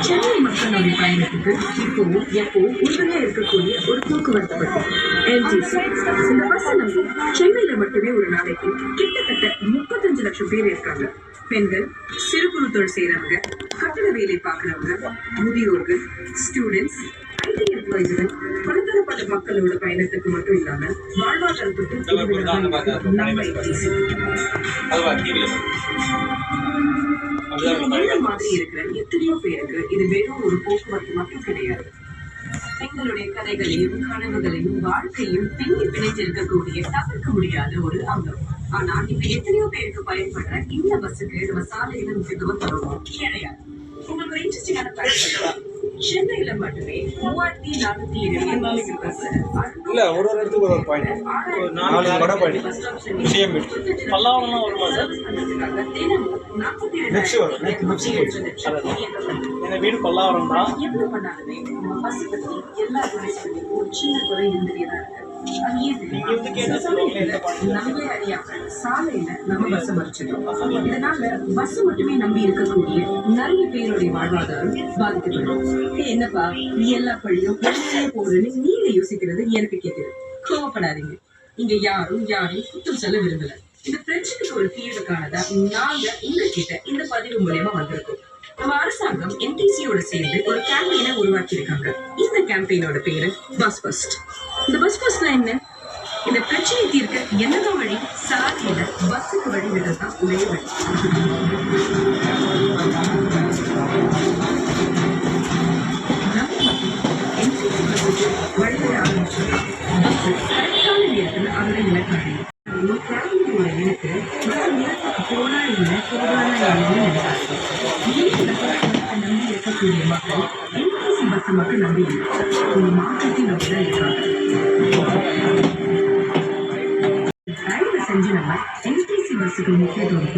சென்னை மக்களுடைய பயணத்துக்கு இப்போவும் எப்பவும் உறுதுணையா இருக்கக்கூடிய ஒரு போக்குவரத்து பஸ் எல்டிசி. இந்த பஸ் நம்பி சென்னையில மட்டுமே ஒரு நாளைக்கு கிட்டத்தட்ட 35 லட்சம் பேர் இருக்காங்க. பெண்கள், சிறு குறு தொழில் செய்யறவங்க, கட்டட வேலை பார்க்கறவங்க, முதியோர்கள், ஸ்டூடெண்ட்ஸ், ஐடி எம்ப்ளாயிஸ்கள், பலதரப்பட்ட மக்களோட பயணத்துக்கு மட்டும் இல்லாம வாழ்வாதாரத்துக்கு நம்ம எல்டிசி. இந்த மாதிரி இருக்கிற எத்தனையோ பேருக்கு இது வெறும் ஒரு போக்குவரத்து மட்டும் கிடையாது. எங்களுடைய கதைகளையும் கனவுகளையும் வாழ்க்கையும் பின்னி பிணைஞ்சிருக்கக்கூடிய தவிர்க்க முடியாத ஒரு அங்கம். ஆனா இப்ப எத்தனையோ பேருக்கு பயன்படுற இந்த பஸ்ஸுக்கு நம்ம சாலையில முக்கியத்துவம் தருவோம் கிடையாது. உங்களுக்கு ஒரு இன்ட்ரெஸ்டிங்கான ஃபேக்ட், சென்னையில மட்டுமே 3407 பஸ் இல்ல ஒரு இடத்துக்கு ஒரு பாயிண்ட் 4 வட பாயிண்ட் விஷயம் பல்லாவரம் வருமா சார்? நெக்ஸ்ட் எங்க வீடு பல்லாவரம் தான். என்ன பண்ணாலுமே பஸ் பத்தி எல்லா துறைகளும் ஒரு சின்ன குறை இருந்துட்டே தான் இருக்கு. நம்மளே அறியாம சாலையில நம்ம பஸ் மறிச்சிட்டோம். இதனால பஸ் மட்டுமே நம்பி இருக்கக்கூடிய நிறைய பேருடைய வாழ்வாதாரம் பாதிக்கப்படும். என்னப்பா நீ எல்லா பள்ளியும் போறேன்னு நீங்க யோசிக்கிறது எனக்கு கேட்குது. கோவப்படாதீங்க. இங்க யாரும் குற்றம் சொல்ல விரும்பல. இந்த பிரச்சனைக்கு ஒரு தீர்வு காணதா நாங்க உங்ககிட்ட இந்த பதிவு மூலமா வந்திருக்கோம். நம்ம அரசாங்கம் என்டிசியோட சேர்ந்து ஒரு கேம்பெயினை உருவாக்கி இருக்காங்க. இந்த கேம்பெயினோட பேரு பஸ் ஃபர்ஸ்ட். இந்த பஸ் ஃபர்ஸ்ட்னா என்ன? இந்த பிரச்சனை தீர்க்க என்னதான் வழி? சாலையில பஸ்ஸுக்கு வழி விடுறதுதான் ஒரே வழி. வழியை ஆரம்பிச்சோம்னா கரெக்டான நேரத்தில் அதோட இலக்கு அடையும். ஃபேமிலியோட எனக்கு போனா இல்லை போகலானா நம்பி இருக்கக்கூடிய மக்கள் என்டிசி பஸ் மட்டும் நம்பி ஒரு மாற்றத்தை நம்பி தான் இருக்காங்க. தயவு செஞ்சு நம்ம என்டிசி பஸ்ஸுக்கு முக்கியத்துவம்